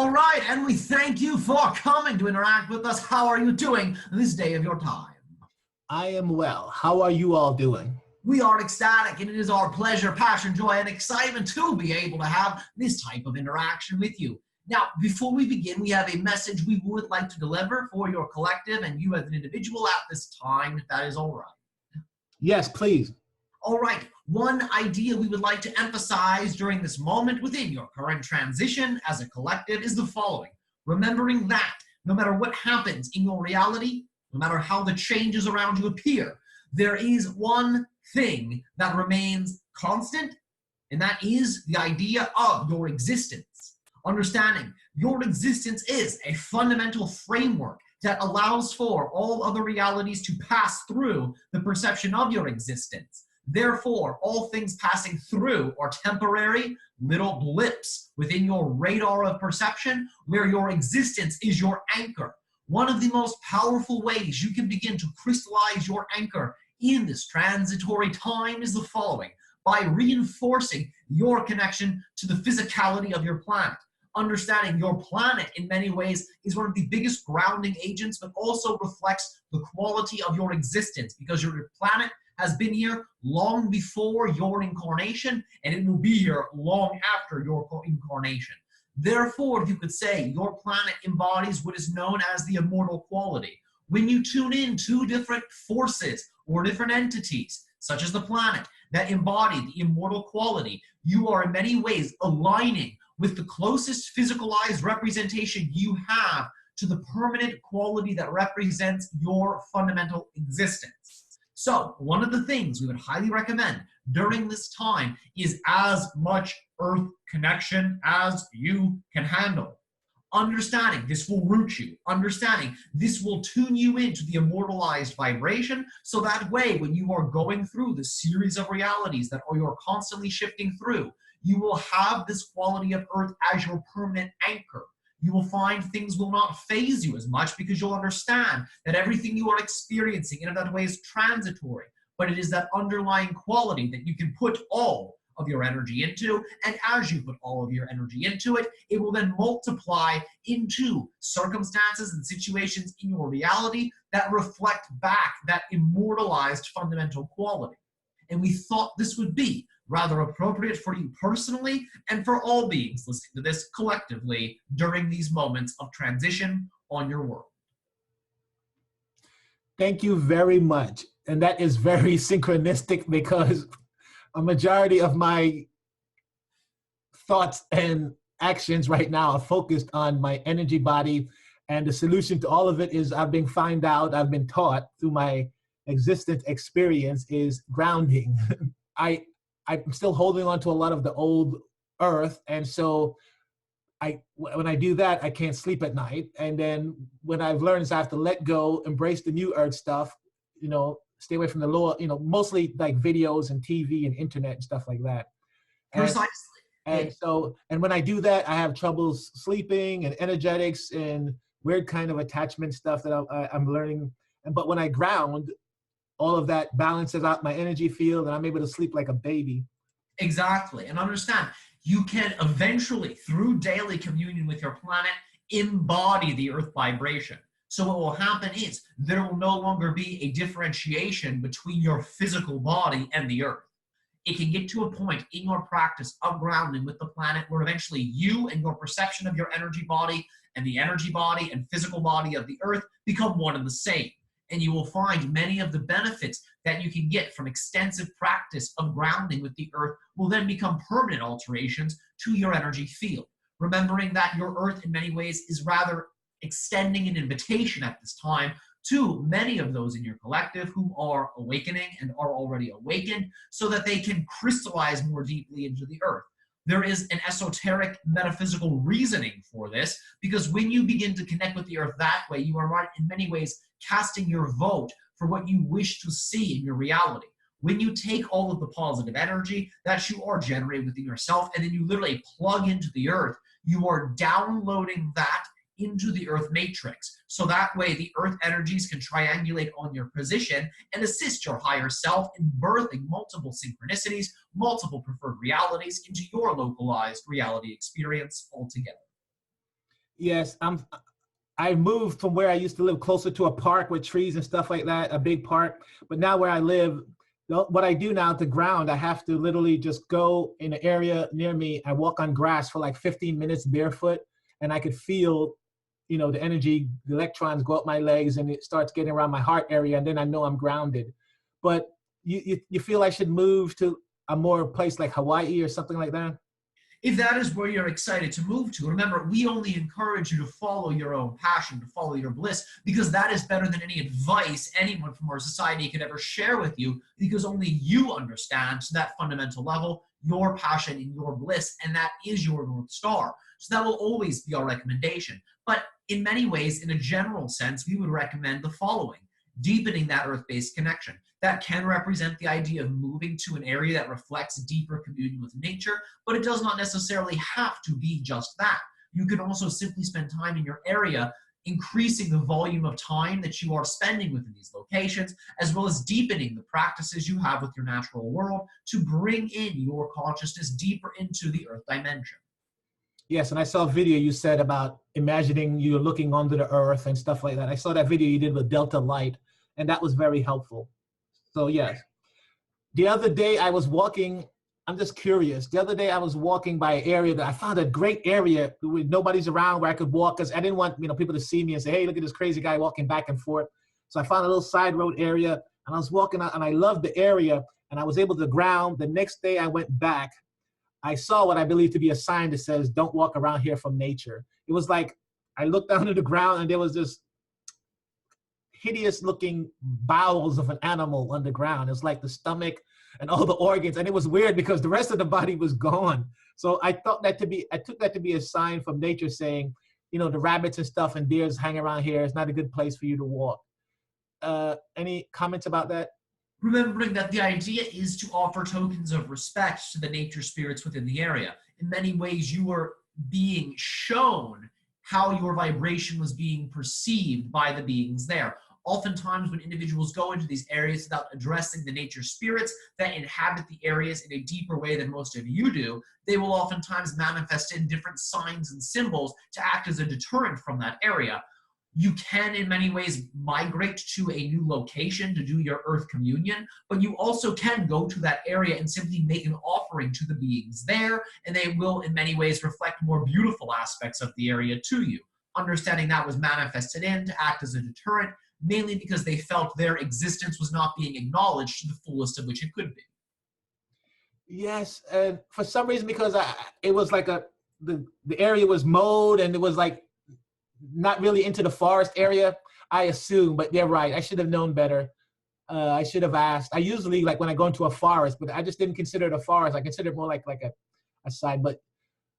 All right, and we thank you for coming to interact with us. How are you doing this day of your time? I am well. How are you all doing? We are ecstatic, and it is our pleasure, passion, joy, and excitement to be able to have this type of interaction with you. Now, before we begin, we have a message we would like to deliver for your collective and you as an individual at this time, if that is all right. Yes, please. All right, one idea we would like to emphasize during this moment within your current transition as a collective is the following. Remembering that no matter what happens in your reality, no matter how the changes around you appear, there is one thing that remains constant, and that is the idea of your existence. Understanding your existence is a fundamental framework that allows for all other realities to pass through the perception of your existence. Therefore, all things passing through are temporary little blips within your radar of perception where your existence is your anchor. One of the most powerful ways you can begin to crystallize your anchor in this transitory time is the following: by reinforcing your connection to the physicality of your planet. Understanding your planet in many ways is one of the biggest grounding agents, but also reflects the quality of your existence, because your planet has been here long before your incarnation, and it will be here long after your incarnation. Therefore, you could say your planet embodies what is known as the immortal quality. When you tune in to different forces or different entities, such as the planet, that embody the immortal quality, you are in many ways aligning with the closest physicalized representation you have to the permanent quality that represents your fundamental existence. So one of the things we would highly recommend during this time is as much earth connection as you can handle. Understanding this will root you. Understanding this will tune you into the immortalized vibration, so that way when you are going through the series of realities that you're constantly shifting through, you will have this quality of earth as your permanent anchor. You will find things will not phase you as much because you'll understand that everything you are experiencing in that way is transitory, but it is that underlying quality that you can put all of your energy into, and as you put all of your energy into it, it will then multiply into circumstances and situations in your reality that reflect back that immortalized fundamental quality. And we thought this would be rather appropriate for you personally and for all beings listening to this collectively during these moments of transition on your world. Thank you very much. And that is very synchronistic, because a majority of my thoughts and actions right now are focused on my energy body. And the solution to all of it is I've been taught through my existence experience is grounding. I'm still holding on to a lot of the old earth. And so when I do that, I can't sleep at night. And then when I've learned is I have to let go, embrace the new earth stuff, stay away from the lower, mostly like videos and TV and internet and stuff like that. Precisely. And when I do that, I have troubles sleeping and energetics and weird kind of attachment stuff that I'm learning. But when I ground, all of that balances out my energy field and I'm able to sleep like a baby. Exactly. And understand, you can eventually, through daily communion with your planet, embody the earth vibration. So what will happen is there will no longer be a differentiation between your physical body and the earth. It can get to a point in your practice of grounding with the planet where eventually you and your perception of your energy body and the energy body and physical body of the earth become one and the same. And you will find many of the benefits that you can get from extensive practice of grounding with the earth will then become permanent alterations to your energy field. Remembering that your earth in many ways is rather extending an invitation at this time to many of those in your collective who are awakening and are already awakened, so that they can crystallize more deeply into the earth. There is an esoteric metaphysical reasoning for this, because when you begin to connect with the earth that way, you are in many ways casting your vote for what you wish to see in your reality. When you take all of the positive energy that you are generating within yourself and then you literally plug into the earth, you are downloading that into the earth matrix. So that way the earth energies can triangulate on your position and assist your higher self in birthing multiple synchronicities, multiple preferred realities into your localized reality experience altogether. Yes, I moved from where I used to live closer to a park with trees and stuff like that, a big park. But now where I live, what I do now, the ground, I have to literally just go in an area near me. I walk on grass for like 15 minutes barefoot, and I could feel, the energy, the electrons go up my legs, and it starts getting around my heart area, and then I know I'm grounded. But you feel I should move to a more place like Hawaii or something like that? If that is where you're excited to move to, remember, we only encourage you to follow your own passion, to follow your bliss, because that is better than any advice anyone from our society could ever share with you, because only you understand, to that fundamental level, your passion and your bliss, and that is your North Star. So that will always be our recommendation. But in many ways, in a general sense, we would recommend the following: deepening that earth-based connection. That can represent the idea of moving to an area that reflects deeper communion with nature, but it does not necessarily have to be just that. You can also simply spend time in your area, increasing the volume of time that you are spending within these locations, as well as deepening the practices you have with your natural world to bring in your consciousness deeper into the earth dimension. Yes, and I saw a video you said about imagining you're looking under the earth and stuff like that. I saw that video you did with Delta Light, and that was very helpful. So yes. The other day I was walking, I'm just curious. The other day I was walking by an area that I found a great area with nobody's around where I could walk, because I didn't want people to see me and say, hey, look at this crazy guy walking back and forth. So I found a little side road area, and I was walking out, and I loved the area, and I was able to ground. The next day I went back. I saw what I believe to be a sign that says, don't walk around here from nature. It was like, I looked down to the ground, and there was this hideous looking bowels of an animal underground. It's like the stomach and all the organs. And it was weird because the rest of the body was gone. So I took that to be a sign from nature saying, the rabbits and stuff and deers hang around here. It's not a good place for you to walk. Any comments about that? Remembering that the idea is to offer tokens of respect to the nature spirits within the area. In many ways, you are being shown how your vibration was being perceived by the beings there. Oftentimes, when individuals go into these areas without addressing the nature spirits that inhabit the areas in a deeper way than most of you do, they will oftentimes manifest in different signs and symbols to act as a deterrent from that area. You can, in many ways, migrate to a new location to do your earth communion, but you also can go to that area and simply make an offering to the beings there, and they will, in many ways, reflect more beautiful aspects of the area to you. Understanding that was manifested in to act as a deterrent, mainly because they felt their existence was not being acknowledged to the fullest of which it could be. Yes, and for some reason, because it was like the area was mowed, and it was like not really into the forest area, I assume, but they're right. I should have known better. I should have asked. I usually, like when I go into a forest, but I just didn't consider it a forest. I consider it more like a side, but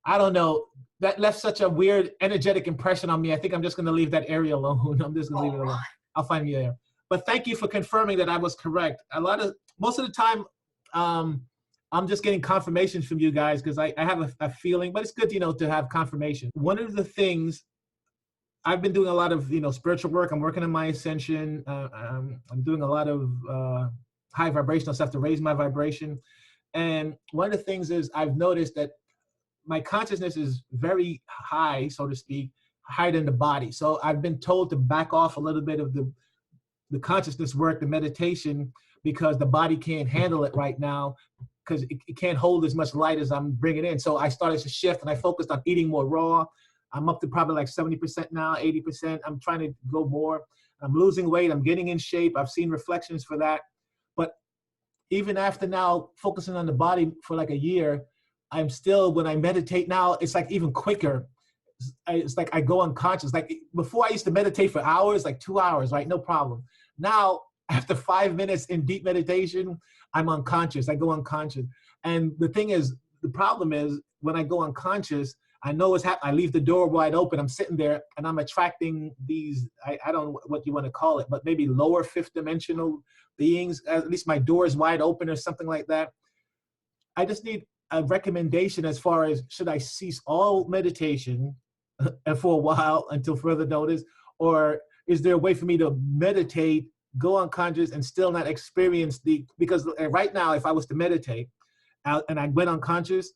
I don't know. That left such a weird energetic impression on me. I think I'm just going to leave that area alone. I'm just going to leave it alone. I'll find you there. But thank you for confirming that I was correct. Most of the time, I'm just getting confirmations from you guys because I have a feeling, but it's good, to have confirmation. One of the things I've been doing a lot of, spiritual work. I'm working on my ascension. I'm doing a lot of high vibrational stuff to raise my vibration. And one of the things is I've noticed that my consciousness is very high, so to speak, higher than the body. So I've been told to back off a little bit of the consciousness work, the meditation, because the body can't handle it right now, because it can't hold as much light as I'm bringing in. So I started to shift, and I focused on eating more raw. I'm up to probably like 70% now, 80%. I'm trying to go more. I'm losing weight. I'm getting in shape. I've seen reflections for that. But even after now focusing on the body for like a year, I'm still, when I meditate now, it's like even quicker. It's like I go unconscious. Like before I used to meditate for hours, like 2 hours, right? No problem. Now, after 5 minutes in deep meditation, I'm unconscious. I go unconscious. And the thing is, the problem is when I go unconscious, I know what's happening. I leave the door wide open. I'm sitting there and I'm attracting these, I don't know what you want to call it, but maybe lower fifth dimensional beings. At least my door is wide open or something like that. I just need a recommendation as far as, should I cease all meditation for a while until further notice? Or is there a way for me to meditate, go unconscious, and still not experience because right now, if I was to meditate and I went unconscious,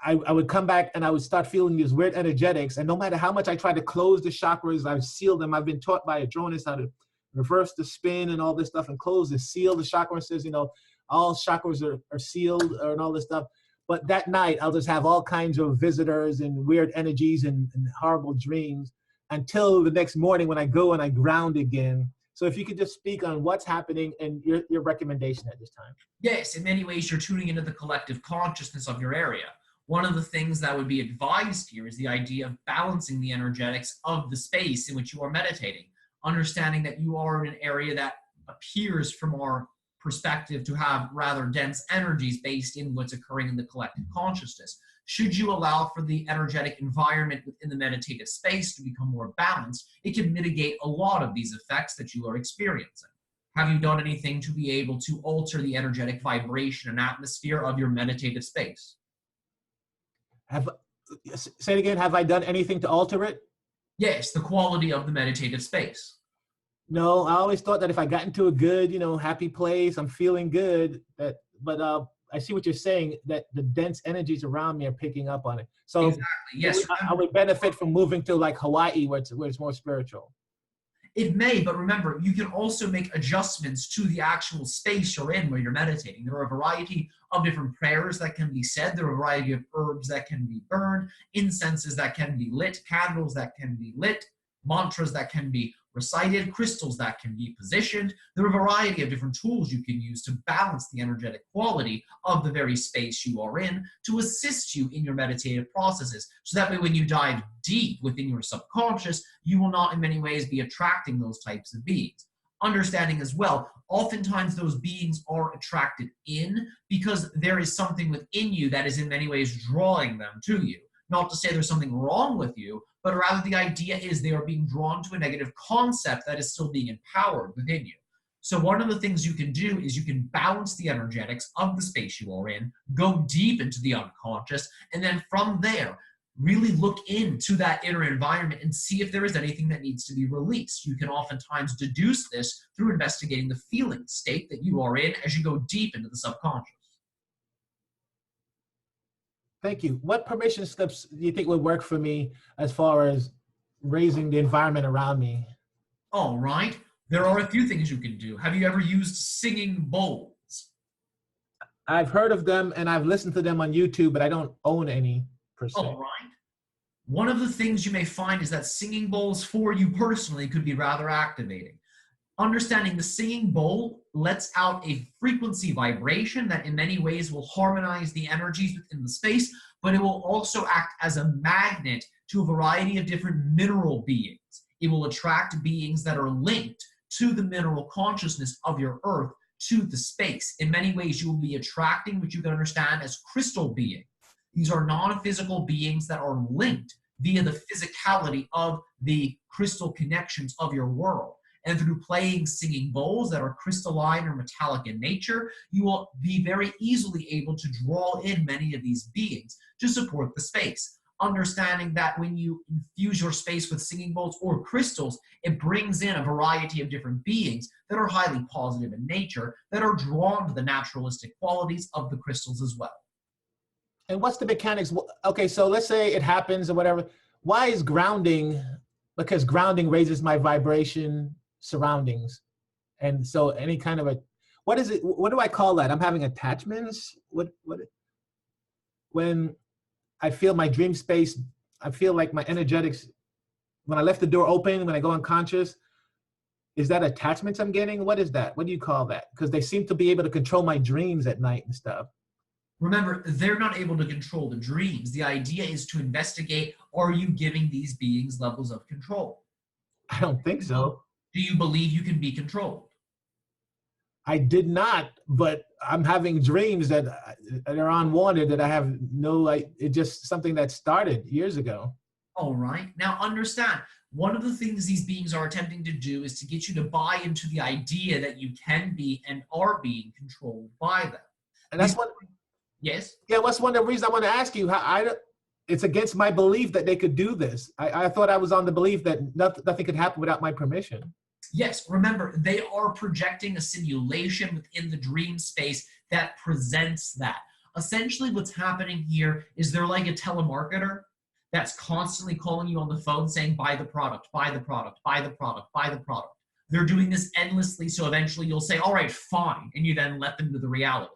I would come back and I would start feeling these weird energetics. And no matter how much I tried to close the chakras, I sealed them. I've been taught by a dronist how to reverse the spin and all this stuff and close and seal the chakras. Says, you know, all chakras are sealed and all this stuff. But that night, I'll just have all kinds of visitors and weird energies and horrible dreams until the next morning when I go and I ground again. So if you could just speak on what's happening and your recommendation at this time. Yes, in many ways, you're tuning into the collective consciousness of your area. One of the things that would be advised here is the idea of balancing the energetics of the space in which you are meditating, understanding that you are in an area that appears from our perspective to have rather dense energies based in what's occurring in the collective consciousness. Should you allow for the energetic environment within the meditative space to become more balanced, it can mitigate a lot of these effects that you are experiencing. Have you done anything to be able to alter the energetic vibration and atmosphere of your meditative space? Say it again, have I done anything to alter it? Yes, the quality of the meditative space. No, I always thought that if I got into a good, happy place, I'm feeling good. But I see what you're saying, that the dense energies around me are picking up on it. So exactly, yes. I would benefit from moving to like Hawaii where it's more spiritual. It may, but remember, you can also make adjustments to the actual space you're in where you're meditating. There are a variety of different prayers that can be said. There are a variety of herbs that can be burned, incenses that can be lit, candles that can be lit, mantras that can be recited, crystals that can be positioned. There are a variety of different tools you can use to balance the energetic quality of the very space you are in to assist you in your meditative processes. So that way, when you dive deep within your subconscious, you will not in many ways be attracting those types of beings. Understanding as well, oftentimes those beings are attracted in because there is something within you that is in many ways drawing them to you. Not to say there's something wrong with you, but rather the idea is they are being drawn to a negative concept that is still being empowered within you. So one of the things you can do is you can balance the energetics of the space you are in, go deep into the unconscious, and then from there, really look into that inner environment and see if there is anything that needs to be released. You can oftentimes deduce this through investigating the feeling state that you are in as you go deep into the subconscious. Thank you. What permission slips do you think would work for me as far as raising the environment around me? All right. There are a few things you can do. Have you ever used singing bowls? I've heard of them and I've listened to them on YouTube, but I don't own any per se. All right. One of the things you may find is that singing bowls for you personally could be rather activating. Understanding the singing bowl lets out a frequency vibration that in many ways will harmonize the energies within the space, but it will also act as a magnet to a variety of different mineral beings. It will attract beings that are linked to the mineral consciousness of your earth to the space. In many ways, you will be attracting what you can understand as crystal beings. These are non-physical beings that are linked via the physicality of the crystal connections of your world. And through playing singing bowls that are crystalline or metallic in nature, you will be very easily able to draw in many of these beings to support the space. Understanding that when you infuse your space with singing bowls or crystals, it brings in a variety of different beings that are highly positive in nature, that are drawn to the naturalistic qualities of the crystals as well. And what's the mechanics? Okay, so let's say it happens or whatever. Why is grounding? Because grounding raises my vibration surroundings. And so any kind of what is it? What do I call that? I'm having attachments? When I feel my dream space, I feel like my energetics, when I left the door open, when I go unconscious, is that attachments I'm getting? What is that? What do you call that? Because they seem to be able to control my dreams at night and stuff. Remember, they're not able to control the dreams. The idea is to investigate, are you giving these beings levels of control? I don't think so. Do you believe you can be controlled? I did not, but I'm having dreams that are unwanted that I have it's just something that started years ago. All right. Now understand, one of the things these beings are attempting to do is to get you to buy into the idea that you can be and are being controlled by them. And that's Yes? Yeah, that's one of the reasons I want to ask you. It's against my belief that they could do this. I thought I was on the belief that nothing could happen without my permission. Yes, remember, they are projecting a simulation within the dream space that presents that. Essentially, what's happening here is they're like a telemarketer that's constantly calling you on the phone saying, buy the product, buy the product, buy the product, buy the product. They're doing this endlessly, so eventually you'll say, all right, fine, and you then let them to the reality.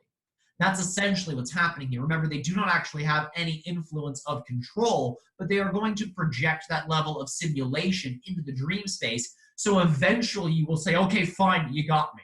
That's essentially what's happening here. Remember, they do not actually have any influence of control, but they are going to project that level of simulation into the dream space, so eventually you will say, okay, fine, you got me.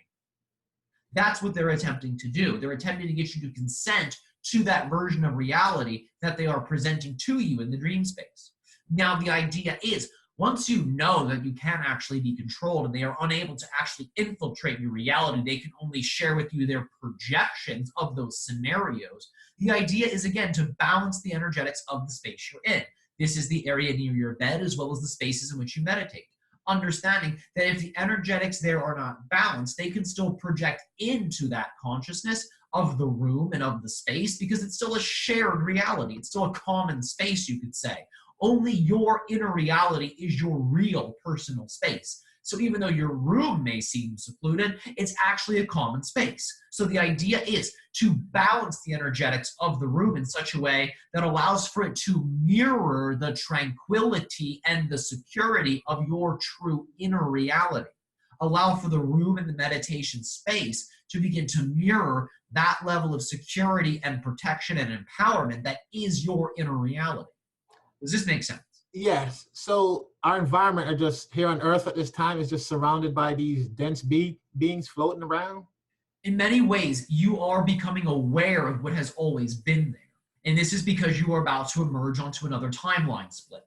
That's what they're attempting to do. They're attempting to get you to consent to that version of reality that they are presenting to you in the dream space. Now, the idea is, once you know that you can actually be controlled and they are unable to actually infiltrate your reality, they can only share with you their projections of those scenarios. The idea is, again, to balance the energetics of the space you're in. This is the area near your bed as well as the spaces in which you meditate. Understanding that if the energetics there are not balanced, they can still project into that consciousness of the room and of the space because it's still a shared reality. It's still a common space, you could say. Only your inner reality is your real personal space. So even though your room may seem secluded, it's actually a common space. So the idea is to balance the energetics of the room in such a way that allows for it to mirror the tranquility and the security of your true inner reality. Allow for the room and the meditation space to begin to mirror that level of security and protection and empowerment that is your inner reality. Does this make sense? Yes. So our environment are just here on Earth at this time is just surrounded by these dense beings floating around. In many ways, you are becoming aware of what has always been there. And this is because you are about to emerge onto another timeline split.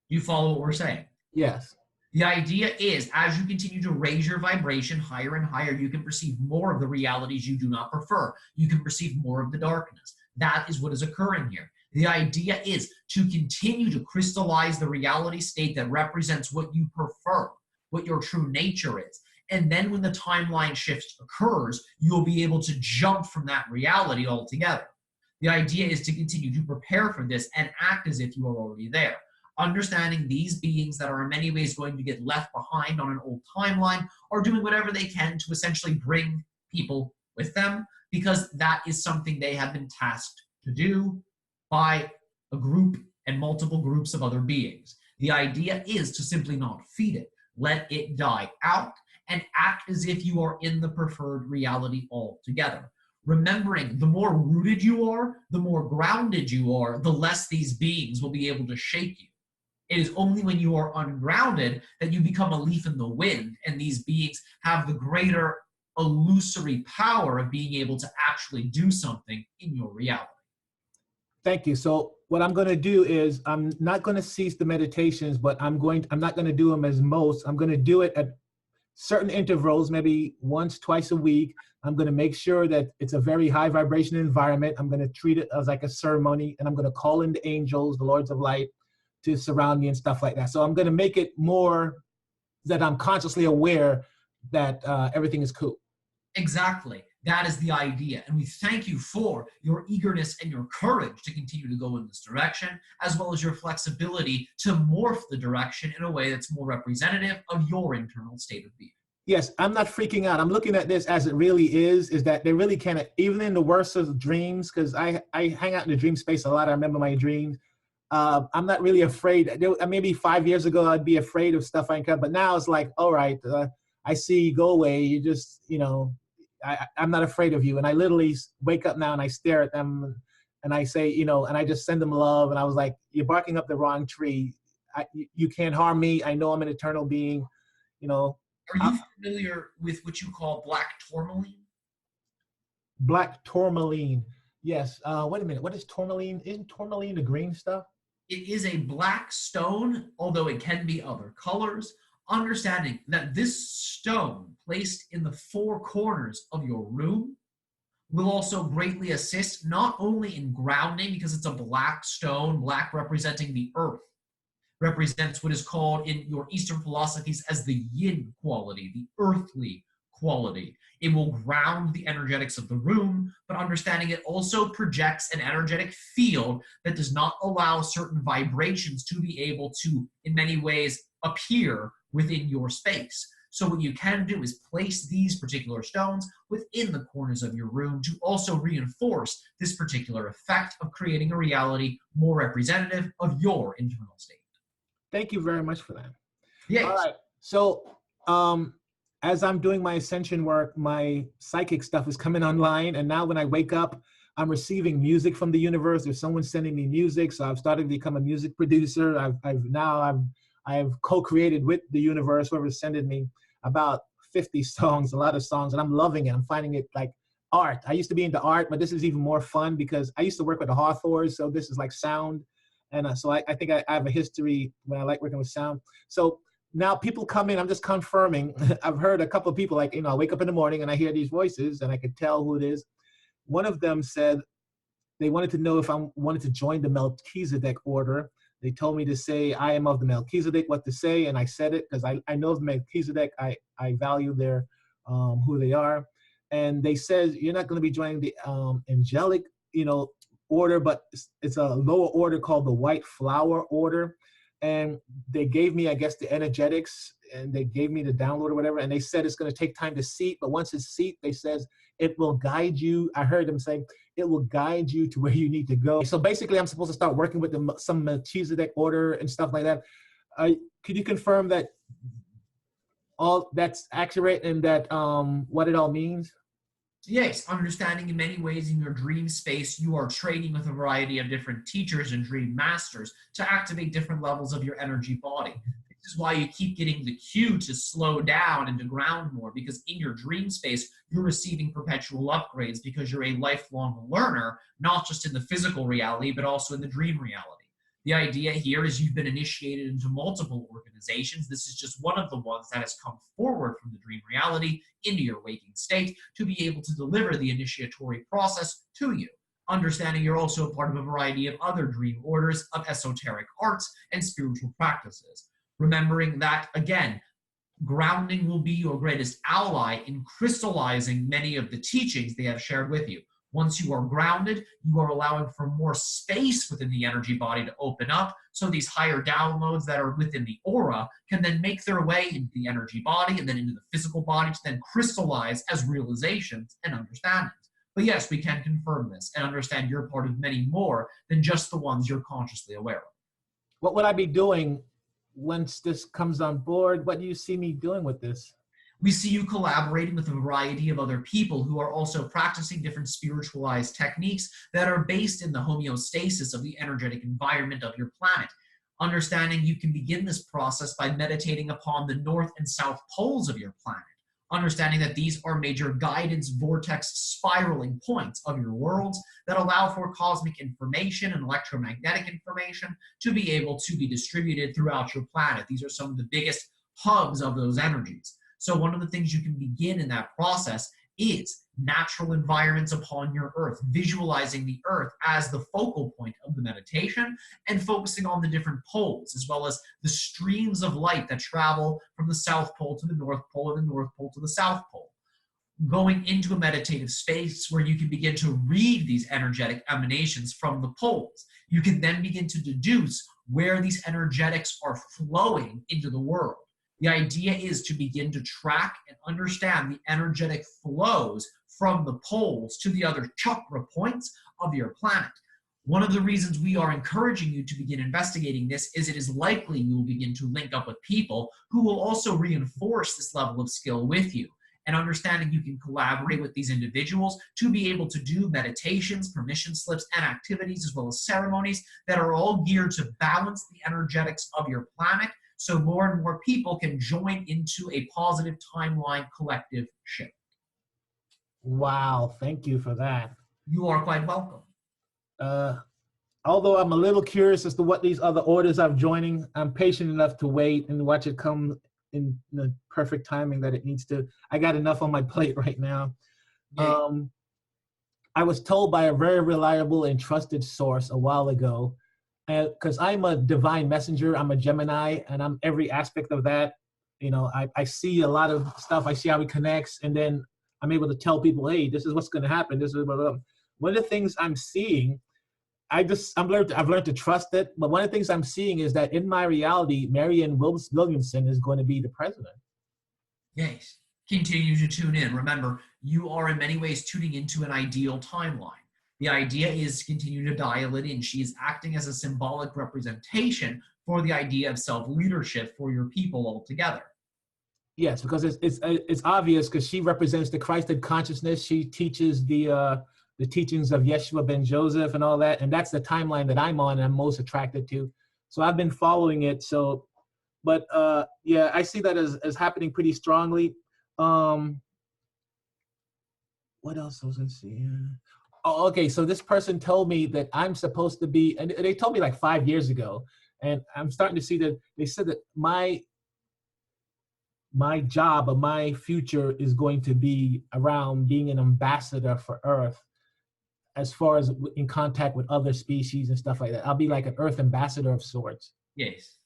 Do you follow what we're saying? Yes. The idea is, as you continue to raise your vibration higher and higher, you can perceive more of the realities you do not prefer. You can perceive more of the darkness. That is what is occurring here. The idea is to continue to crystallize the reality state that represents what you prefer, what your true nature is. And then when the timeline shift occurs, you'll be able to jump from that reality altogether. The idea is to continue to prepare for this and act as if you are already there. Understanding these beings that are in many ways going to get left behind on an old timeline are doing whatever they can to essentially bring people with them because that is something they have been tasked to do by a group and multiple groups of other beings. The idea is to simply not feed it, let it die out, and act as if you are in the preferred reality altogether. Remembering the more rooted you are, the more grounded you are, the less these beings will be able to shake you. It is only when you are ungrounded that you become a leaf in the wind, and these beings have the greater illusory power of being able to actually do something in your reality. Thank you. So what I'm going to do is I'm not going to cease the meditations, but I'm not going to do them as most. I'm going to do it at certain intervals, maybe once, twice a week. I'm going to make sure that it's a very high vibration environment. I'm going to treat it as like a ceremony, and I'm going to call in the angels, the Lords of Light, to surround me and stuff like that. So I'm going to make it more that I'm consciously aware that everything is cool. Exactly. That is the idea. And we thank you for your eagerness and your courage to continue to go in this direction, as well as your flexibility to morph the direction in a way that's more representative of your internal state of being. Yes, I'm not freaking out. I'm looking at this as it really is that they really can't, even in the worst of dreams, because I hang out in the dream space a lot. I remember my dreams. I'm not really afraid. Maybe 5 years ago, I'd be afraid of stuff I can, but now it's like, all right, I see you, go away. You just, I'm not afraid of you. And I literally wake up now and I stare at them and I say, and I just send them love. And I was like, you're barking up the wrong tree. You can't harm me. I know I'm an eternal being, Are you familiar with what you call black tourmaline? Black tourmaline. Yes. Wait a minute. What is tourmaline? Isn't tourmaline the green stuff? It is a black stone, although it can be other colors. Understanding that this stone placed in the four corners of your room will also greatly assist not only in grounding, because it's a black stone, black representing the earth, represents what is called in your Eastern philosophies as the yin quality, the earthly quality. It will ground the energetics of the room, but understanding it also projects an energetic field that does not allow certain vibrations to be able to, in many ways, appear within your space. So what you can do is place these particular stones within the corners of your room to also reinforce this particular effect of creating a reality more representative of your internal state. Thank you very much for that. All Yes. right. So, as I'm doing my ascension work, my psychic stuff is coming online. And now when I wake up, I'm receiving music from the universe. There's someone sending me music. So I've started to become a music producer. I've co-created with the universe, whoever's sending me, about 50 songs, a lot of songs, and I'm loving it. I'm finding it like art. I used to be into art, but this is even more fun because I used to work with the Hawthorns. So this is like sound. And so I think I have a history when I like working with sound. So now people come in, I'm just confirming. I've heard a couple of people like, I wake up in the morning and I hear these voices and I can tell who it is. One of them said they wanted to know if I wanted to join the Melchizedek order. They told me to say, I am of the Melchizedek, what to say. And I said it because I know the Melchizedek. I value their, who they are. And they said, you're not going to be joining the angelic, order, but it's a lower order called the White Flower Order. And they gave me, I guess, the energetics, and they gave me the download or whatever. And they said it's going to take time to seat, but once it's seat, they says it will guide you. I heard them say it will guide you to where you need to go. So basically, I'm supposed to start working with some Melchizedek order and stuff like that. Could you confirm that all that's accurate and that what it all means? Yes, understanding in many ways in your dream space, you are training with a variety of different teachers and dream masters to activate different levels of your energy body. This is why you keep getting the cue to slow down and to ground more, because in your dream space, you're receiving perpetual upgrades because you're a lifelong learner, not just in the physical reality, but also in the dream reality. The idea here is you've been initiated into multiple organizations. This is just one of the ones that has come forward from the dream reality into your waking state to be able to deliver the initiatory process to you. Understanding you're also a part of a variety of other dream orders of esoteric arts and spiritual practices. Remembering that, again, grounding will be your greatest ally in crystallizing many of the teachings they have shared with you. Once you are grounded, you are allowing for more space within the energy body to open up, so these higher downloads that are within the aura can then make their way into the energy body and then into the physical body to then crystallize as realizations and understandings. But yes, we can confirm this and understand you're part of many more than just the ones you're consciously aware of. What would I be doing once this comes on board? What do you see me doing with this? We see you collaborating with a variety of other people who are also practicing different spiritualized techniques that are based in the homeostasis of the energetic environment of your planet. Understanding you can begin this process by meditating upon the north and south poles of your planet. Understanding that these are major guidance vortex spiraling points of your worlds that allow for cosmic information and electromagnetic information to be able to be distributed throughout your planet. These are some of the biggest hubs of those energies. So one of the things you can begin in that process is natural environments upon your earth, visualizing the earth as the focal point of the meditation and focusing on the different poles, as well as the streams of light that travel from the South Pole to the North Pole and the North Pole to the South Pole. Going into a meditative space where you can begin to read these energetic emanations from the poles. You can then begin to deduce where these energetics are flowing into the world. The idea is to begin to track and understand the energetic flows from the poles to the other chakra points of your planet. One of the reasons we are encouraging you to begin investigating this is it is likely you will begin to link up with people who will also reinforce this level of skill with you. And understanding you can collaborate with these individuals to be able to do meditations, permission slips, and activities, as well as ceremonies that are all geared to balance the energetics of your planet, so more and more people can join into a positive timeline collective shift. Wow, thank you for that. You are quite welcome. Although I'm a little curious as to what these other orders I'm joining, I'm patient enough to wait and watch it come in the perfect timing that it needs to. I got enough on my plate right now. Yeah. I was told by a very reliable and trusted source a while ago, because I'm a divine messenger, I'm a Gemini, and I'm every aspect of that. I see a lot of stuff. I see how it connects, and then I'm able to tell people, hey, this is what's going to happen. This is blah, blah, blah. One of the things I'm seeing, I've learned to trust it. But one of the things I'm seeing is that in my reality, Marianne Williamson is going to be the president. Yes. Continue to tune in. Remember, you are in many ways tuning into an ideal timeline. The idea is to continue to dial it in. She is acting as a symbolic representation for the idea of self-leadership for your people altogether. Yes, because it's obvious because she represents the Christed consciousness. She teaches the teachings of Yeshua ben Joseph and all that, and that's the timeline that I'm on and I'm most attracted to. So I've been following it. So, but yeah, I see that as happening pretty strongly. What else was I seeing? Oh, okay. So this person told me that I'm supposed to be, and they told me like 5 years ago, and I'm starting to see that they said that my job or my future is going to be around being an ambassador for Earth, as far as in contact with other species and stuff like that. I'll be like an Earth ambassador of sorts. Yes.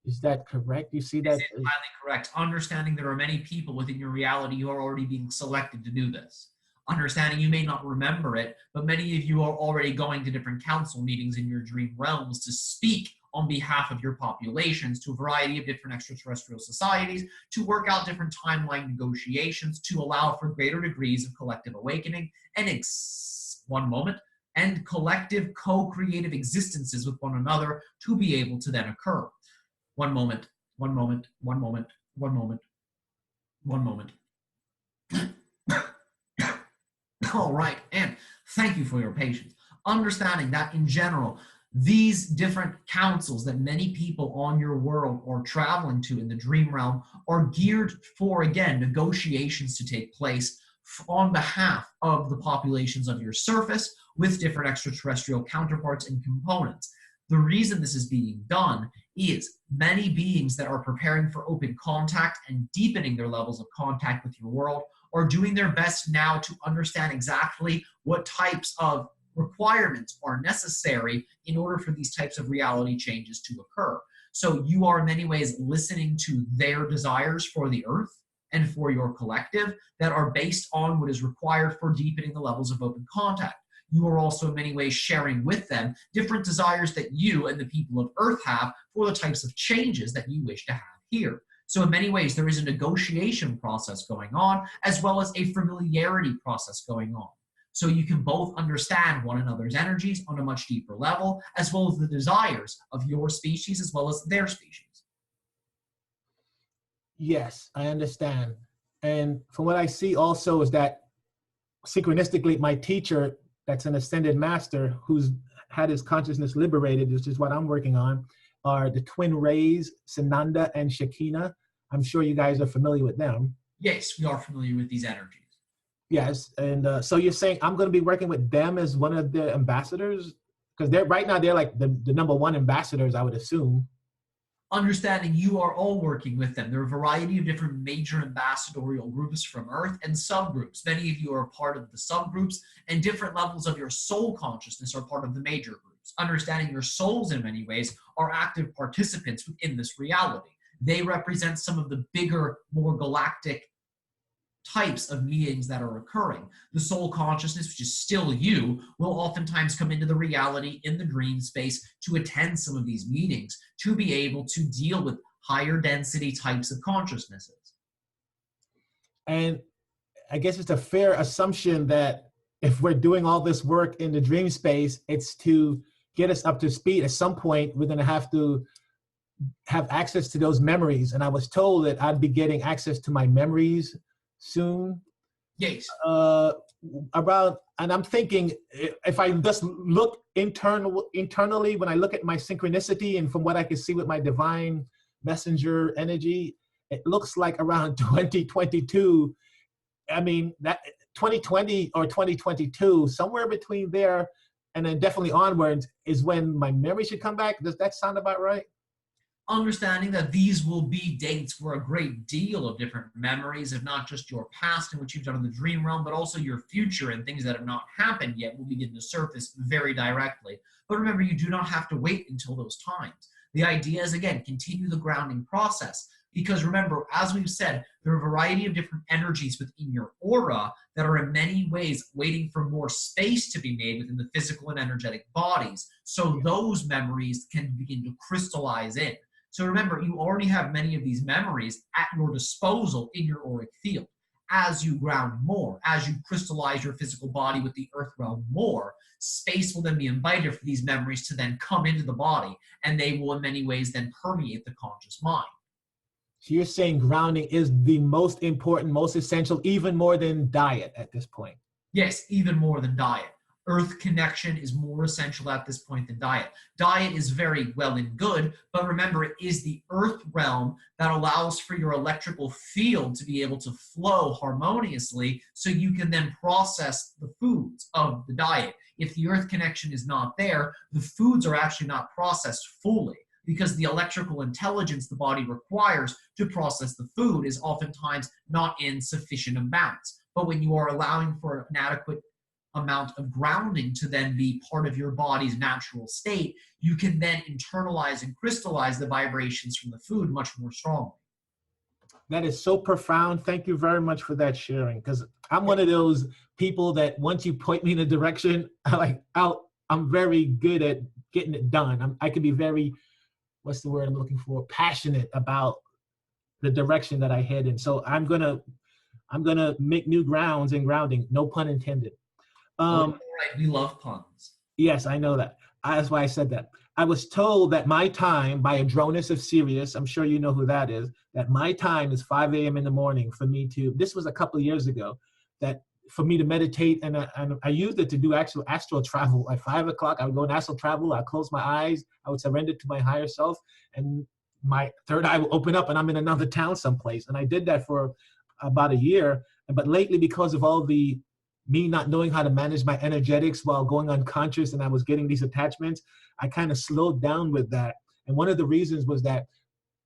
Is that correct? You see It's that? entirely correct. Understanding there are many people within your reality who are already being selected to do this. Understanding you may not remember it, but many of you are already going to different council meetings in your dream realms to speak on behalf of your populations to a variety of different extraterrestrial societies, to work out different timeline negotiations to allow for greater degrees of collective awakening and and collective co-creative existences with one another to be able to then occur. One moment, one moment, one moment, one moment, one moment. All right, and thank you for your patience. Understanding that in general, these different councils that many people on your world are traveling to in the dream realm are geared for, again, negotiations to take place on behalf of the populations of your surface with different extraterrestrial counterparts and components. The reason this is being done is many beings that are preparing for open contact and deepening their levels of contact with your world are doing their best now to understand exactly what types of requirements are necessary in order for these types of reality changes to occur. So you are in many ways listening to their desires for the earth and for your collective that are based on what is required for deepening the levels of open contact. You are also in many ways sharing with them different desires that you and the people of Earth have for the types of changes that you wish to have here. So in many ways, there is a negotiation process going on, as well as a familiarity process going on. So you can both understand one another's energies on a much deeper level, as well as the desires of your species, as well as their species. Yes, I understand. And from what I see also is that synchronistically, my teacher, that's an ascended master who's had his consciousness liberated, which is what I'm working on, are the twin rays, Sananda and Shekinah. I'm sure you guys are familiar with them. Yes, we are familiar with these energies. Yes, and so you're saying I'm going to be working with them as one of the ambassadors? Because they're right now, they're like the number one ambassadors, I would assume. Understanding you are all working with them. There are a variety of different major ambassadorial groups from Earth and subgroups. Many of you are part of the subgroups, and different levels of your soul consciousness are part of the major groups. Understanding your souls in many ways are active participants within this reality. They represent some of the bigger, more galactic types of meetings that are occurring. The soul consciousness, which is still you, will oftentimes come into the reality in the dream space to attend some of these meetings to be able to deal with higher density types of consciousnesses. And I guess it's a fair assumption that if we're doing all this work in the dream space, it's to get us up to speed. At some point, we're going to have access to those memories. And I was told that I'd be getting access to my memories soon. Yes. And I'm thinking, if I just look internally, when I look at my synchronicity and from what I can see with my divine messenger energy, it looks like around 2022. I mean, that 2020 or 2022, somewhere between there and then definitely onwards is when my memory should come back. Does that sound about right? Understanding that these will be dates where a great deal of different memories of not just your past and what you've done in the dream realm, but also your future and things that have not happened yet will begin to surface very directly. But remember, you do not have to wait until those times. The idea is, again, continue the grounding process. Because remember, as we've said, there are a variety of different energies within your aura that are in many ways waiting for more space to be made within the physical and energetic bodies. So those memories can begin to crystallize in. So remember, you already have many of these memories at your disposal in your auric field. As you ground more, as you crystallize your physical body with the earth realm more, space will then be invited for these memories to then come into the body, and they will in many ways then permeate the conscious mind. So you're saying grounding is the most important, most essential, even more than diet at this point. Yes, even more than diet. Earth connection is more essential at this point than diet. Diet is very well and good, but remember, it is the earth realm that allows for your electrical field to be able to flow harmoniously so you can then process the foods of the diet. If the earth connection is not there, the foods are actually not processed fully, because the electrical intelligence the body requires to process the food is oftentimes not in sufficient amounts. But when you are allowing for an adequate amount of grounding to then be part of your body's natural state, you can then internalize and crystallize the vibrations from the food much more strongly. That is so profound. Thank you very much for that sharing. Because I'm one of those people that once you point me in a direction, I'm very good at getting it done. I can be very, what's the word I'm looking for? Passionate about the direction that I head in. So I'm gonna make new grounds and grounding. No pun intended. All right, we love puns. Yes, I know that. That's why I said that. I was told that my time by Adronis of Sirius, I'm sure you know who that is, that my time is 5 a.m. in the morning for me to, this was a couple of years ago, that for me to meditate, and I used it to do actual astral travel. At 5 o'clock, I would go in astral travel, I'd close my eyes, I would surrender to my higher self, and my third eye will open up and I'm in another town someplace. And I did that for about a year. But lately, because of all the me not knowing how to manage my energetics while going unconscious and I was getting these attachments, I kind of slowed down with that. And one of the reasons was that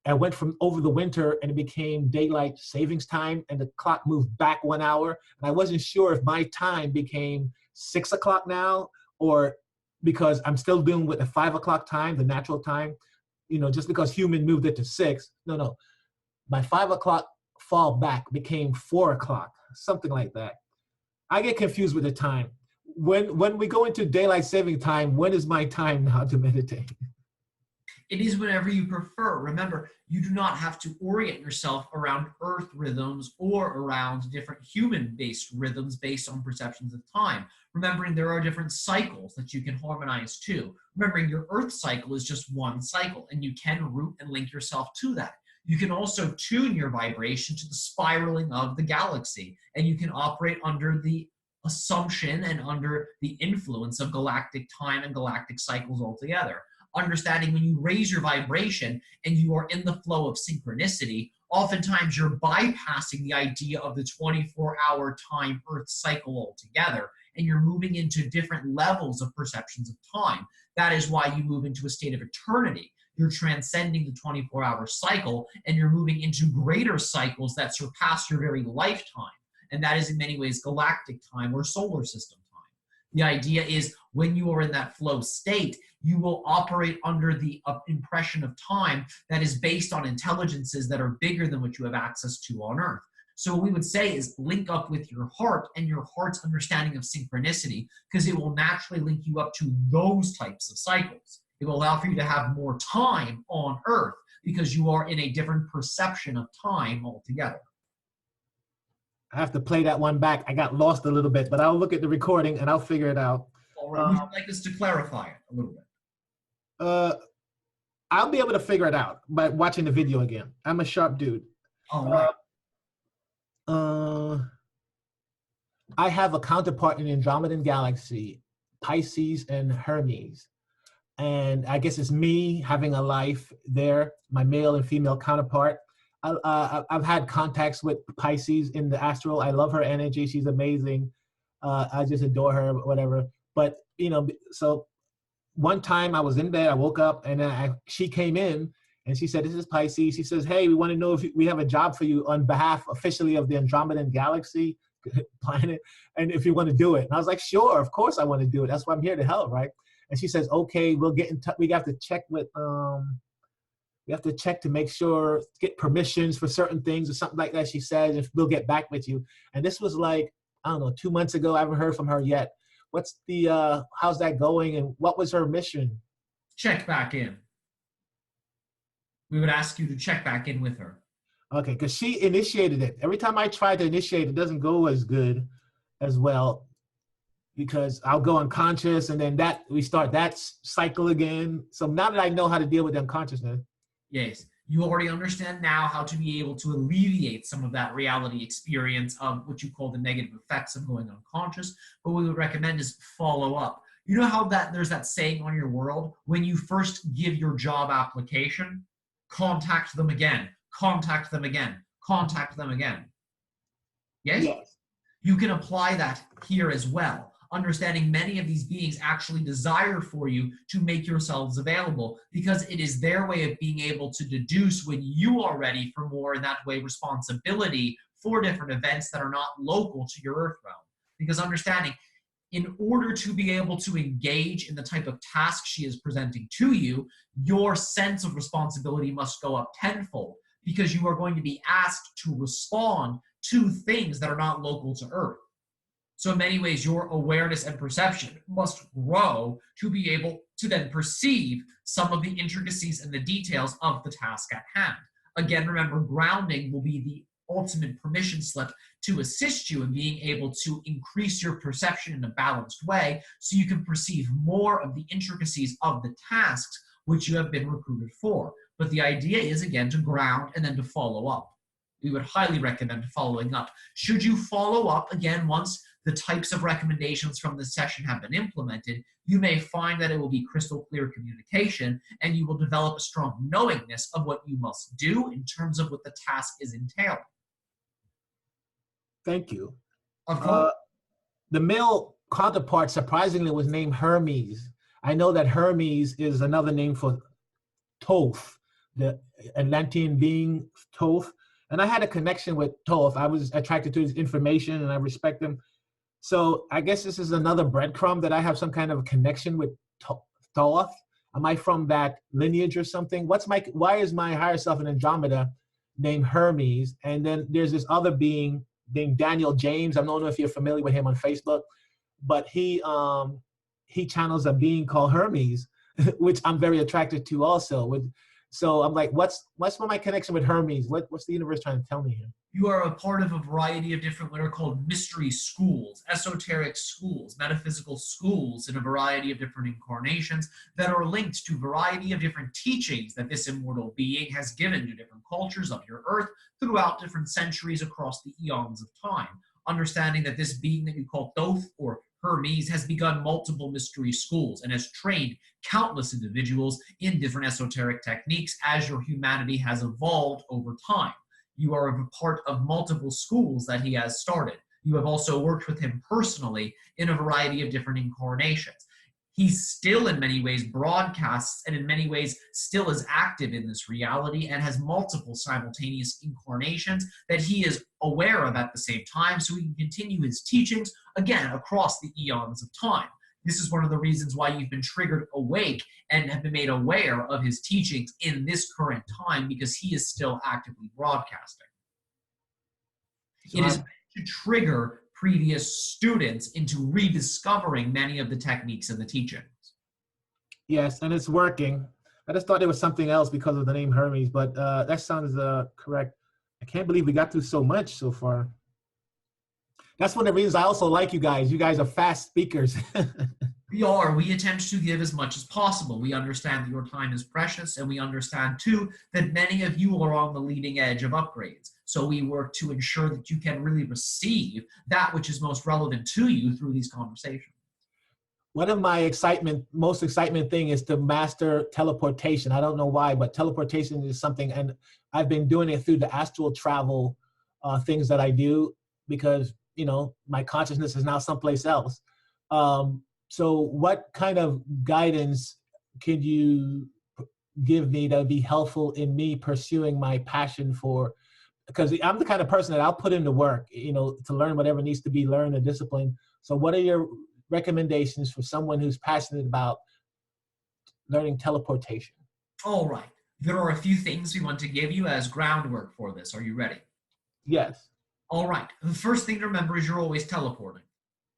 I went from over the winter and it became daylight savings time and the clock moved back 1 hour. And I wasn't sure if my time became 6 o'clock now, or because I'm still dealing with the 5 o'clock time, the natural time, just because human moved it to 6. No. My 5 o'clock fall back became 4 o'clock, something like that. I get confused with the time. When we go into daylight saving time, when is my time now to meditate? It is whenever you prefer. Remember, you do not have to orient yourself around earth rhythms or around different human-based rhythms based on perceptions of time. Remembering there are different cycles that you can harmonize to. Remembering your earth cycle is just one cycle, and you can root and link yourself to that. You can also tune your vibration to the spiraling of the galaxy, and you can operate under the assumption and under the influence of galactic time and galactic cycles altogether. Understanding when you raise your vibration and you are in the flow of synchronicity, oftentimes you're bypassing the idea of the 24-hour time Earth cycle altogether, and you're moving into different levels of perceptions of time. That is why you move into a state of eternity. You're transcending the 24-hour cycle, and you're moving into greater cycles that surpass your very lifetime. And that is in many ways galactic time or solar system time. The idea is when you are in that flow state, you will operate under the impression of time that is based on intelligences that are bigger than what you have access to on Earth. So what we would say is link up with your heart and your heart's understanding of synchronicity, because it will naturally link you up to those types of cycles. It will allow for you to have more time on Earth because you are in a different perception of time altogether. I have to play that one back. I got lost a little bit, but I'll look at the recording and I'll figure it out. All right. Would you like us to clarify it a little bit? I'll be able to figure it out by watching the video again. I'm a sharp dude. All right. I have a counterpart in the Andromedan galaxy, Pisces and Hermes. And I guess it's me having a life there, my male and female counterpart. I've had contacts with Pisces in the astral. I love her energy. She's amazing. I just adore her, whatever. But, so one time I was in bed, I woke up and she came in and she said, "This is Pisces." She says, "Hey, we want to know if we have a job for you on behalf officially of the Andromedan galaxy planet, and if you want to do it." And I was like, "Sure, of course I want to do it. That's why I'm here to help, right?" And she says, "Okay, we'll get in touch. We have to check with, we have to check to make sure, get permissions for certain things or something like that." She says, "If we'll get back with you." And this was like, I don't know, 2 months ago. I haven't heard from her yet. What's the, how's that going? And what was her mission? Check back in. We would ask you to check back in with her. Okay, because she initiated it. Every time I try to initiate, it doesn't go as good as well because I'll go unconscious and then we start that cycle again. So now that I know how to deal with the unconsciousness. Yes, you already understand now how to be able to alleviate some of that reality experience of what you call the negative effects of going unconscious. But what we would recommend is follow up. You know how that there's that saying on your world, when you first give your job application, contact them again, contact them again, contact them again. Yes? Yes. You can apply that here as well, understanding many of these beings actually desire for you to make yourselves available because it is their way of being able to deduce when you are ready for more, in that way, responsibility for different events that are not local to your earth realm. Because understanding, in order to be able to engage in the type of task she is presenting to you, your sense of responsibility must go up tenfold because you are going to be asked to respond to things that are not local to Earth. So in many ways, your awareness and perception must grow to be able to then perceive some of the intricacies and the details of the task at hand. Again, remember, grounding will be the ultimate permission slip to assist you in being able to increase your perception in a balanced way so you can perceive more of the intricacies of the tasks which you have been recruited for. But the idea is, again, to ground and then to follow up. We would highly recommend following up. Should you follow up, again, once the types of recommendations from this session have been implemented, you may find that it will be crystal clear communication and you will develop a strong knowingness of what you must do in terms of what the task is entailing. Thank you. Of course. The male counterpart, surprisingly, was named Hermes. I know that Hermes is another name for Thoth, the Atlantean being Thoth. And I had a connection with Thoth. I was attracted to his information and I respect him. So I guess this is another breadcrumb that I have some kind of connection with Thoth. Am I from that lineage or something? Why is my higher self in Andromeda named Hermes? And then there's this other being named Daniel James. I don't know if you're familiar with him on Facebook, but he channels a being called Hermes, which I'm very attracted to also. So I'm like, what's my connection with Hermes? What's the universe trying to tell me here? You are a part of a variety of different what are called mystery schools, esoteric schools, metaphysical schools in a variety of different incarnations that are linked to a variety of different teachings that this immortal being has given to different cultures of your earth throughout different centuries across the eons of time. Understanding that this being that you call Thoth or Hermes has begun multiple mystery schools and has trained countless individuals in different esoteric techniques as your humanity has evolved over time. You are a part of multiple schools that he has started. You have also worked with him personally in a variety of different incarnations. He still in many ways broadcasts and in many ways still is active in this reality and has multiple simultaneous incarnations that he is aware of at the same time so he can continue his teachings again across the eons of time. This is one of the reasons why you've been triggered awake and have been made aware of his teachings in this current time because he is still actively broadcasting. It is to trigger previous students into rediscovering many of the techniques and the teachings. Yes, and it's working. I just thought there was something else because of the name Hermes, but that sounds correct. I can't believe we got through so much so far. That's one of the reasons I also like you guys. You guys are fast speakers. We are. We attempt to give as much as possible. We understand that your time is precious, and we understand, too, that many of you are on the leading edge of upgrades. So we work to ensure that you can really receive that which is most relevant to you through these conversations. One of my most excitement thing is to master teleportation. I don't know why, but teleportation is something, and I've been doing it through the astral travel things that I do because, you know, my consciousness is now someplace else. So what kind of guidance could you give me that would be helpful in me pursuing my passion for, because I'm the kind of person that I'll put in the work, you know, to learn whatever needs to be learned and disciplined. So what are your recommendations for someone who's passionate about learning teleportation? All right. There are a few things we want to give you as groundwork for this. Are you ready? Yes. All right. The first thing to remember is you're always teleporting.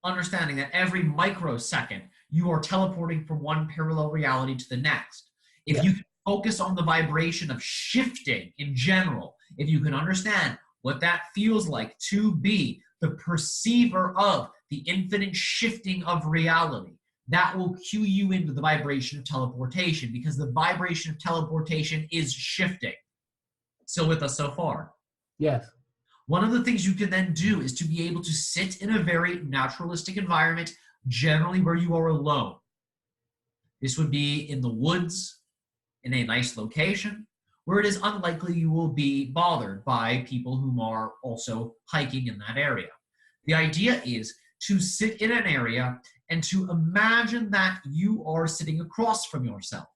Understanding that every microsecond you are teleporting from one parallel reality to the next. If you can Focus on the vibration of shifting in general. If you can understand what that feels like to be the perceiver of the infinite shifting of reality, that will cue you into the vibration of teleportation, because the vibration of teleportation is shifting. Still with us so far? Yes. One of the things you can then do is to be able to sit in a very naturalistic environment, generally where you are alone. This would be in the woods, in a nice location, where it is unlikely you will be bothered by people who are also hiking in that area. The idea is to sit in an area and to imagine that you are sitting across from yourself.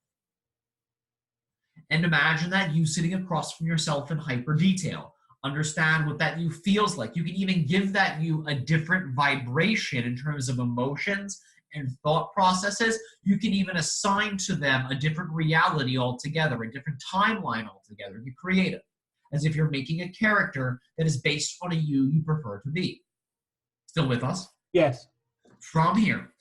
And imagine that you sitting across from yourself in hyper detail. Understand what that you feels like. You can even give that you a different vibration in terms of emotions and thought processes. You can even assign to them a different reality altogether, a different timeline altogether. Be creative, as if you're making a character that is based on a you prefer to be. Still with us? Yes. From here,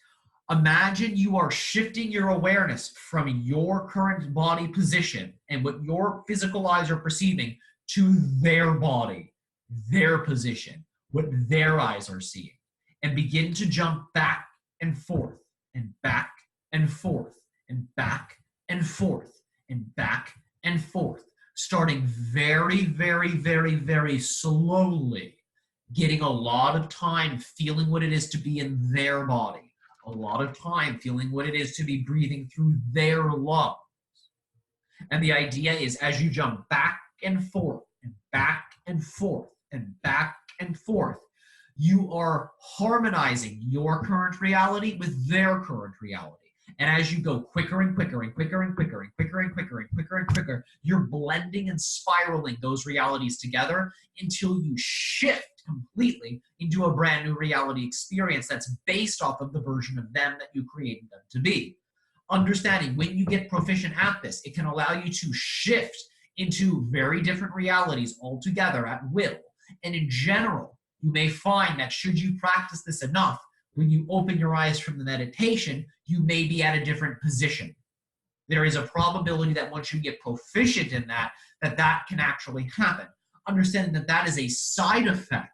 imagine you are shifting your awareness from your current body position and what your physical eyes are perceiving to their body, their position, what their eyes are seeing, and begin to jump back and forth and back and forth and back and forth and back and forth, starting very, very, very, very slowly, getting a lot of time feeling what it is to be in their body, a lot of time feeling what it is to be breathing through their lungs. And the idea is, as you jump back and forth and back and forth and back and forth, you are harmonizing your current reality with their current reality. And as you go quicker and quicker and quicker and quicker and quicker and quicker and quicker and quicker, you're blending and spiraling those realities together until you shift completely into a brand new reality experience that's based off of the version of them that you created them to be. Understanding when you get proficient at this, it can allow you to shift into very different realities altogether at will. And in general, you may find that should you practice this enough, when you open your eyes from the meditation, you may be at a different position. There is a probability that once you get proficient in that, that can actually happen. Understanding that that is a side effect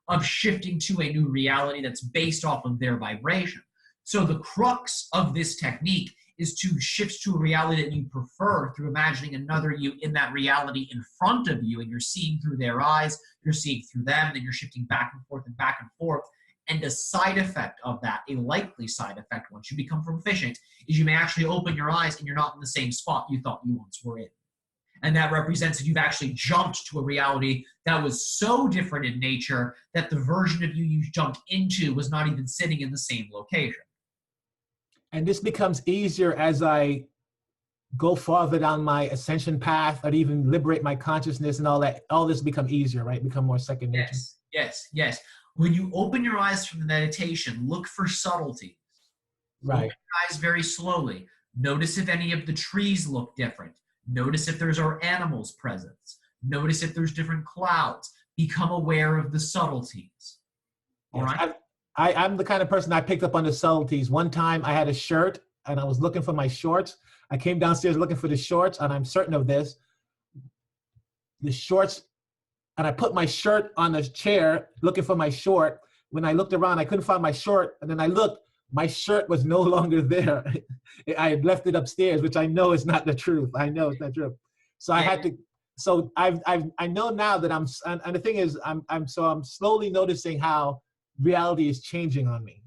of shifting to a new reality that's based off of their vibration. So the crux of this technique is to shift to a reality that you prefer through imagining another you in that reality in front of you, and you're seeing through their eyes, you're seeing through them, then you're shifting back and forth and back and forth. And a side effect of that, a likely side effect once you become proficient, is you may actually open your eyes and you're not in the same spot you thought you once were in. And that represents that you've actually jumped to a reality that was so different in nature that the version of you jumped into was not even sitting in the same location. And this becomes easier as I go farther down my ascension path, or even liberate my consciousness and all that. All this become easier, right? Become more second nature. Yes, yes, yes. When you open your eyes from the meditation, look for subtleties. Right. Open your eyes very slowly. Notice if any of the trees look different. Notice if there's our animals' presence. Notice if there's different clouds. Become aware of the subtleties. All right? I'm the kind of person I picked up on the subtleties. One time I had a shirt and I was looking for my shorts. I came downstairs looking for the shorts, and I'm certain of this. The shorts, and I put my shirt on the chair looking for my short. When I looked around, I couldn't find my short, and then I looked, my shirt was no longer there. I had left it upstairs, which I know is not the truth. I know it's not true. So I had to, so I know now that and the thing is, I'm slowly noticing how reality is changing on me.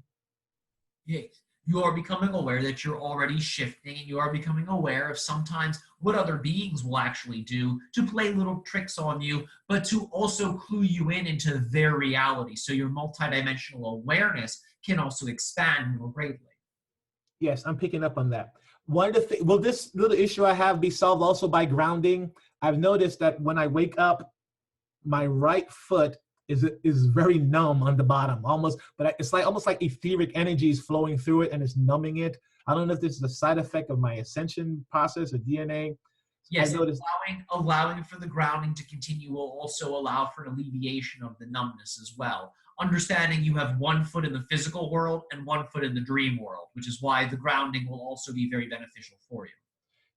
Yes. You are becoming aware that you're already shifting, and you are becoming aware of sometimes what other beings will actually do to play little tricks on you, but to also clue you in into their reality. So your multidimensional awareness can also expand more greatly. Yes, I'm picking up on that. One of the things, will this little issue I have be solved also by grounding? I've noticed that when I wake up, my right foot is very numb on the bottom, almost, but it's like almost like etheric energy is flowing through it and it's numbing it. I don't know if this is a side effect of my ascension process or DNA. Yes, allowing for the grounding to continue will also allow for an alleviation of the numbness as well. Understanding you have one foot in the physical world and one foot in the dream world, which is why the grounding will also be very beneficial for you.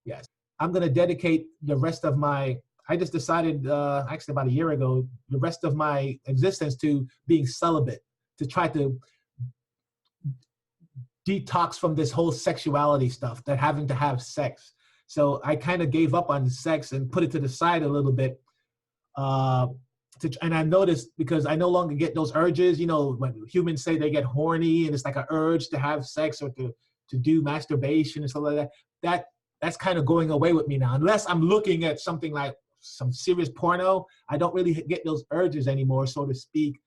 Yes. I'm going to dedicate the rest of I just decided actually about a year ago, the rest of my existence to being celibate, to try to detox from this whole sexuality stuff, that having to have sex. So I kind of gave up on sex and put it to the side a little bit. And I noticed, because I no longer get those urges, when humans say they get horny and it's like an urge to have sex or to do masturbation and stuff like that, that's kind of going away with me now. Unless I'm looking at something like some serious porno, I don't really get those urges anymore, so to speak.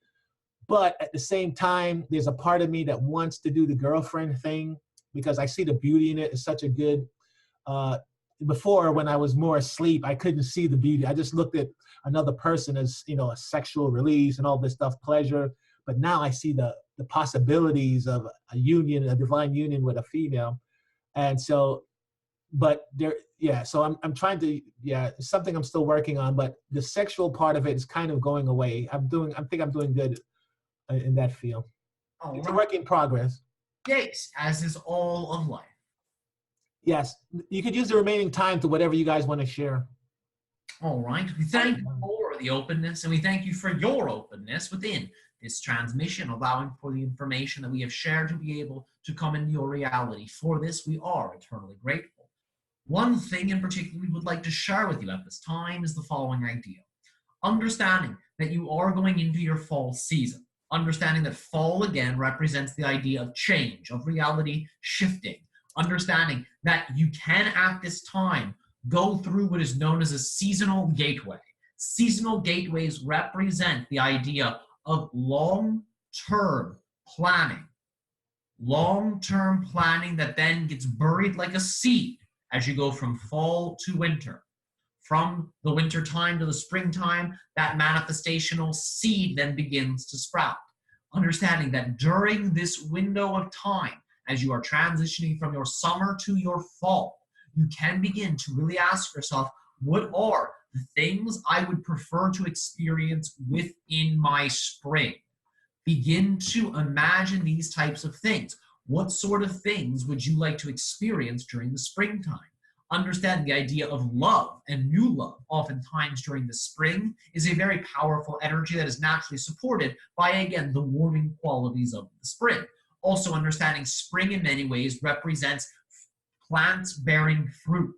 But at the same time, there's a part of me that wants to do the girlfriend thing, because I see the beauty in it. It's such a good, before, when I was more asleep, I couldn't see the beauty. I just looked at another person as, a sexual release and all this stuff, pleasure. But now I see the possibilities of a union, a divine union with a female. And so, but so I'm trying to, it's something I'm still working on, but the sexual part of it is kind of going away. I think I'm doing good in that field. It's a work in progress. Yes, as is all of life. Yes, you could use the remaining time to whatever you guys want to share. All right. We thank you for the openness, and we thank you for your openness within this transmission, allowing for the information that we have shared to be able to come into your reality. For this, we are eternally grateful. One thing in particular we would like to share with you at this time is the following idea. Understanding that you are going into your fall season. Understanding that fall, again, represents the idea of change, of reality shifting. Understanding that you can, at this time, go through what is known as a seasonal gateway. Seasonal gateways represent the idea of long-term planning. Long-term planning that then gets buried like a seed as you go from fall to winter. From the winter time to the springtime, that manifestational seed then begins to sprout. Understanding that during this window of time, as you are transitioning from your summer to your fall, you can begin to really ask yourself, what are the things I would prefer to experience within my spring? Begin to imagine these types of things. What sort of things would you like to experience during the springtime? Understand the idea of love and new love, oftentimes during the spring, is a very powerful energy that is naturally supported by, again, the warming qualities of the spring. Also understanding spring in many ways represents plants bearing fruit.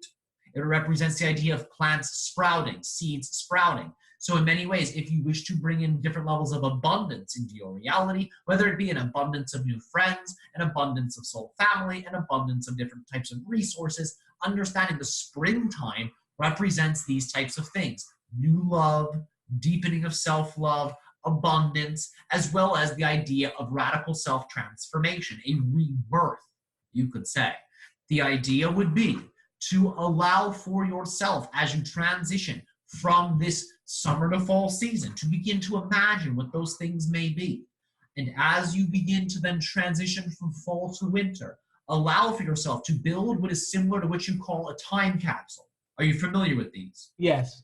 It represents the idea of plants sprouting, seeds sprouting. So in many ways, if you wish to bring in different levels of abundance into your reality, whether it be an abundance of new friends, an abundance of soul family, an abundance of different types of resources, understanding the springtime represents these types of things. New love, deepening of self-love, abundance, as well as the idea of radical self-transformation, a rebirth, you could say. The idea would be to allow for yourself as you transition from this summer to fall season to begin to imagine what those things may be. And as you begin to then transition from fall to winter, allow for yourself to build what is similar to what you call a time capsule. Are you familiar with these? Yes.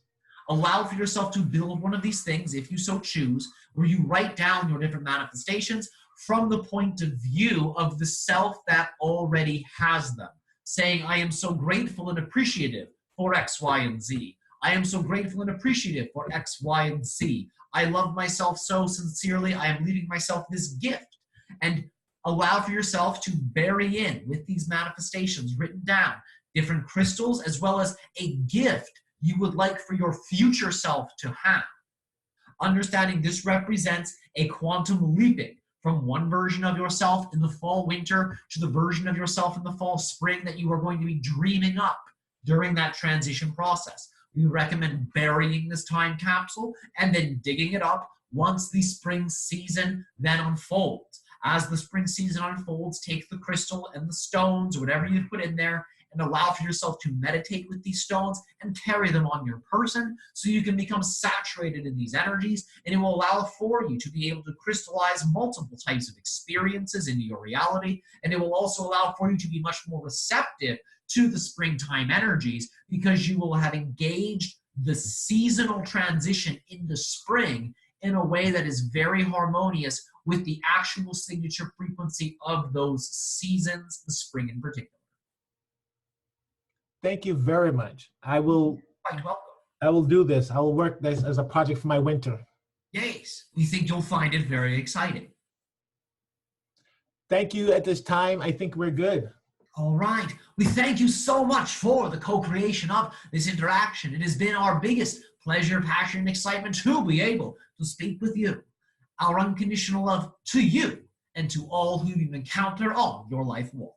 Allow for yourself to build one of these things, if you so choose, where you write down your different manifestations from the point of view of the self that already has them. Saying, I am so grateful and appreciative for X, Y, and Z. I am so grateful and appreciative for X, Y, and Z. I love myself so sincerely. I am leaving myself this gift. And allow for yourself to bury in with these manifestations written down, different crystals, as well as a gift you would like for your future self to have. Understanding this represents a quantum leaping from one version of yourself in the fall winter to the version of yourself in the fall spring that you are going to be dreaming up during that transition process. We recommend burying this time capsule and then digging it up once the spring season then unfolds. As the spring season unfolds, take the crystal and the stones, whatever you put in there, and allow for yourself to meditate with these stones and carry them on your person so you can become saturated in these energies, and it will allow for you to be able to crystallize multiple types of experiences into your reality, and it will also allow for you to be much more receptive to the springtime energies because you will have engaged the seasonal transition into spring in a way that is very harmonious with the actual signature frequency of those seasons, the spring in particular. Thank you very much. Quite welcome. I will do this. I will work this as a project for my winter. Yes, we think you'll find it very exciting. Thank you at this time. I think we're good. All right. We thank you so much for the co-creation of this interaction. It has been our biggest pleasure, passion, and excitement to be able to speak with you. Our unconditional love to you and to all who you encounter on your life walk.